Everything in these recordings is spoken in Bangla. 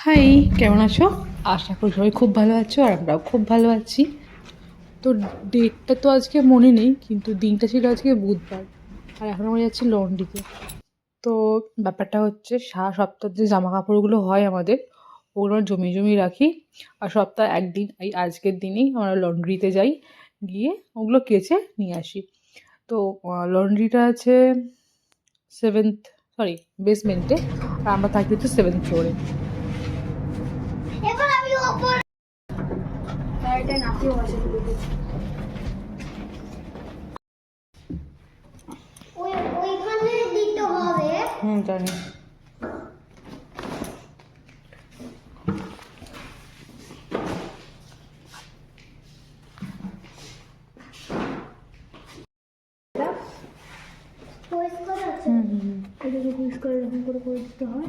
হাই, কেমন আছো? আশা করি সবাই খুব ভালো আছো আর আমরাও খুব ভালো আছি। তো ডেটটা তো আজকে মনে নেই, কিন্তু দিনটা ছিল আজকে বুধবার। আর এখন আমরা যাচ্ছি লন্ড্রিতে। তো ব্যাপারটা হচ্ছে সপ্তাহে যে জামা কাপড়গুলো হয় আমাদের, ওগুলো আমরা জমিয়ে জমিয়ে রাখি। আর সপ্তাহে একদিন এই আজকের দিনেই আমরা লন্ড্রিতে যাই, গিয়ে ওগুলো কেচে নিয়ে আসি। তো লন্ড্রিটা আছে সেভেন্থ, সরি, বেসমেন্টে। আর আমরা থাকি হচ্ছে 7th ফ্লোরে। এবার আমি ওপর এটা নাকি আছে ওই ওইখানে দিতে হবে। জানি। পরিষ্কার আছে, এটাকে পরিষ্কার এরকম করে করে দিতে হয়।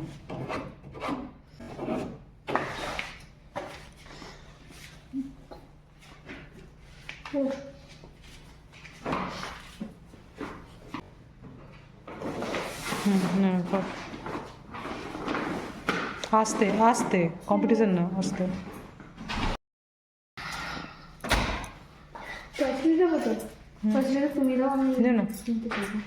আস্তে আস্তে, কম্পিটিশন না, আস্তে। পয়সা দেবো তো, পয়সা তুমি দাও, আমি দে না। কিনতে পারবো।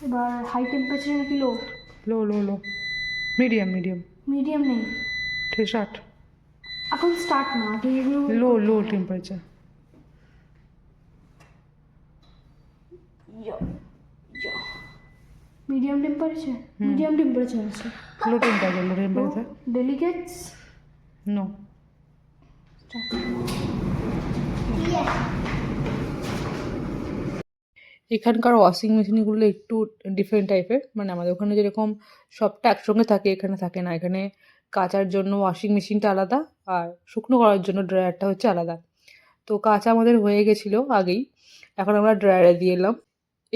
এবার হাই টেম্পারেচার নাকি low? Low low low, medium medium. Medium নেই, 60। এখন স্টার্ট না, আগে এগুলো low low temperature. Medium temperature, medium temperature আছে। Low temperature, low temperature. Delicates no. এখানকার ওয়াশিং মেশিনগুলো একটু ডিফারেন্ট টাইপের, মানে আমাদের ওখানে যেরকম সবটা একসঙ্গে থাকে, এখানে থাকে না। এখানে কাচার জন্য ওয়াশিং মেশিনটা আলাদা, আর শুকনো করার জন্য ড্রায়ারটা হচ্ছে আলাদা। তো কাচা আমাদের হয়ে গেছিলো আগেই, এখন আমরা ড্রায়ারে দিয়ে এলাম।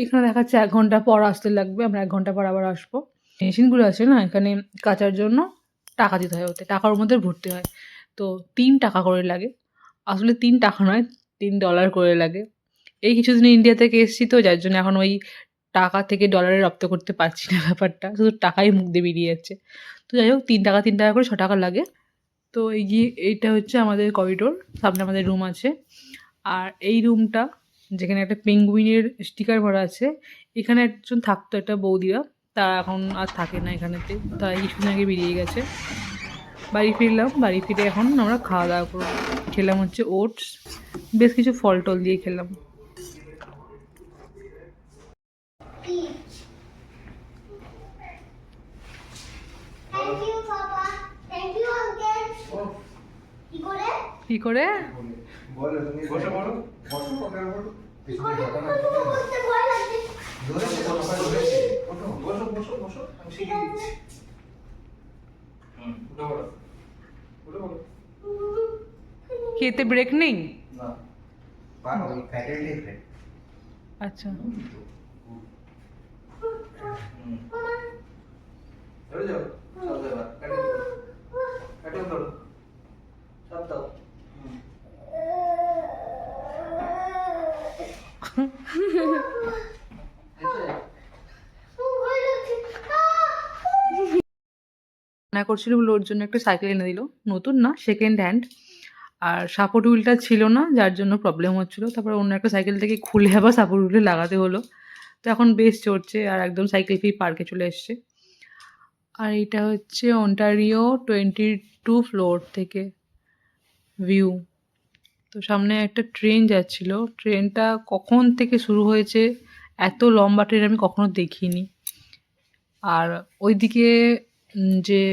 এখানে দেখাচ্ছে 1 ঘন্টা পর আসতে লাগবে, আমরা 1 ঘন্টা পর আবার আসবো। মেশিনগুলো আছে না এখানে, কাচার জন্য টাকা দিতে হয়, ওতে টাকার মধ্যে ভর্তি হয়। তো 3 টাকা করে লাগে। আসলে 3 টাকা নয়, $3 করে লাগে। এই কিছুদিন ইন্ডিয়া থেকে এসেছি তো, যার জন্য এখন ওই টাকা থেকে ডলারে রপ্ত করতে পারছি না ব্যাপারটা, শুধু টাকাই মুখ দিয়ে বেরিয়ে যাচ্ছে। তো যাই হোক, 3 টাকা করে 6 টাকা লাগে। তো এইটা হচ্ছে আমাদের করিডোর, সামনে আমাদের রুম আছে। আর এই রুমটা, যেখানে একটা পেঙ্গুইনের স্টিকার ভরা আছে, এখানে একজন থাকতো, একটা বৌদিরা, তারা এখন আর থাকে না এখানেতে, তারা কিছুদিন আগে বেরিয়ে গেছে। বাড়ি ফিরলাম, বাড়ি ফিরে এখন আমরা খাওয়া দাওয়া করবো। খেলাম হচ্ছে ওটস, বেশ কিছু ফল টল দিয়ে খেলাম। Thank you papa, thank you uncle. কি করে কি করে? বলো তুমি বসে পড়ো, বসো পড়ো, কি করে বলতে ভয় লাগছে। ধরে বসো, ধরেছি ওঠো, বসো বসো বসো, আমি শিখিয়ে দিচ্ছি। উঠে পড়ো, উঠে পড়ো। খেতে ব্রেক নেই? না, পারো, ওই ফ্যাটের লিফ্ট। আচ্ছা। ধরে যাও, সব এবার কাটিয়ে ধরো, কাটিয়ে ধরো, সব দাও। ভয় লাগছে। রান্না করছিল বলে ওর জন্য একটা সাইকেল এনে দিল, নতুন না, সেকেন্ড হ্যান্ড। আর সাপোর্ট হুইলটা ছিল না, যার জন্য প্রবলেম হচ্ছিলো। তারপরে অন্য একটা সাইকেল থেকে খুলে আবার সাপোর্ট হুইলে লাগাতে হলো। তো এখন বেশ চড়ছে, আর একদম সাইকেল ফি পার্কে চলে এসছে। আর এটা হচ্ছে অন্টারিও 22 ফ্লোর থেকে ভিউ। তো সামনে একটা ট্রেন যাচ্ছিল, ট্রেনটা কখন থেকে শুরু হয়েছে, এত লম্বা ট্রেন আমি কখনো দেখিনি। আর ওইদিকে যে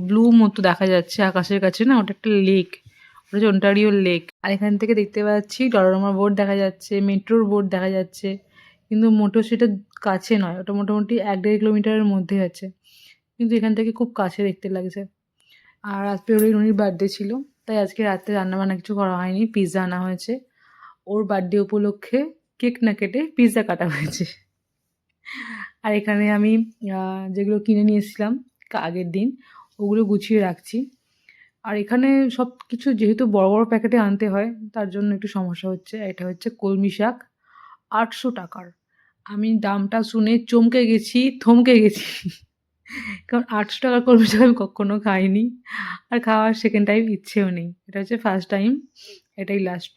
ব্লু মতো দেখা যাচ্ছে আকাশের কাছে না, ওটা একটা লেক, ওটা হচ্ছে অন্টারিও লেক। আর এখান থেকে দেখতে পাচ্ছি ডলোমা বোর্ড দেখা যাচ্ছে, মেট্রোর বোর্ড দেখা যাচ্ছে, কিন্তু মোটো সেটা কাছে নয়, ওটা মোটামুটি 1-1.5 কিলোমিটারের মধ্যে আছে, কিন্তু এখান থেকে খুব কাছে দেখতে লাগছে। আর আজকে ওর উনির বার্থডে ছিল, তাই আজকে রাত্রে রান্নাবান্না কিছু করা হয়নি, পিৎজা আনা হয়েছে। ওর বার্থডে উপলক্ষে কেক না কেটে পিৎজা কাটা হয়েছে। আর এখানে আমি যেগুলো কিনে নিয়ে এসেছিলাম আগের দিন, ওগুলো গুছিয়ে রাখছি। আর এখানে সব কিছু যেহেতু বড় বড় প্যাকেটে আনতে হয়, তার জন্য একটু সমস্যা হচ্ছে। এটা হচ্ছে কলমি শাক, 800 টাকার। আমি দামটা শুনে চমকে গেছি, থমকে গেছি। কারণ ৳৮০০ কলমি শাক আমি কখনো খাইনি। আর খাওয়ার সেকেন্ড টাইম ইচ্ছেও নেই। এটা হচ্ছে ফার্স্ট টাইম, এটাই লাস্ট।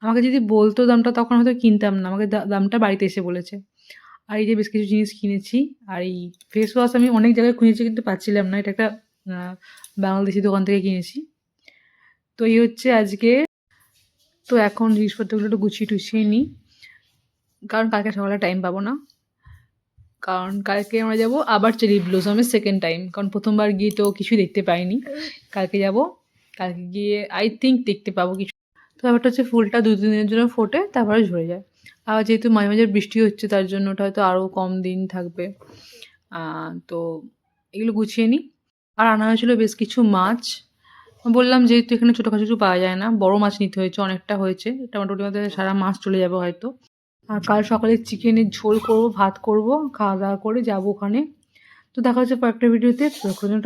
আমাকে যদি বলতো দামটা তখন হয়তো কিনতাম না। আমাকে দামটা বাড়িতে এসে বলেছে। আর এই যে বেশ কিছু জিনিস কিনেছি। আর এই ফেস ওয়াশ আমি অনেক জায়গায় খুঁজেছি কিন্তু পাচ্ছিলাম না। এটা একটা আ বাংলাদেশি দোকান থেকে কিনেছি। তো এই হচ্ছে আজকে। তো এখন জিনিসপত্রগুলো একটু গুছিয়ে-টুছিয়ে নিই। কারণ কালকে সকালে টাইম পাবো না। কারণ কালকে আমরা যাবো আবার চেরি ব্লসমের সেকেন্ড টাইম। কারণ ১ম বার গিয়ে তো কিছুই দেখতে পাইনি। কালকে যাবো। কালকে গিয়ে আই থিংক দেখতে পাবো কিছু। তো ব্যাপারটা হচ্ছে ফুলটা ২-৩ দিনের জন্য ফোটে তারপরে ঝরে যায়। আবার যেহেতু মাঝে, মাঝে বৃষ্টি হচ্ছে তার জন্য ওটা হয়তো আরও কম দিন থাকবে। আ তো এগুলো গুছিয়ে নিই। আর আনা হয়েছিল বেশ কিছু মাছ। বললাম যেহেতু এখানে ছোটখাটো কিছু পাওয়া যায় না, বড় মাছ নিতে হয়েছে, অনেকটা হয়েছে। এটা মোটামুটি আমাদের সারা মাস চলে যাবে হয়তো। আর কাল সকালে চিকেনের ঝোল করব, ভাত করব, খাওয়া-দাওয়া করে যাবো ওখানে। তো দেখা হচ্ছে পরের একটা ভিডিওতে। ততক্ষণের জন্য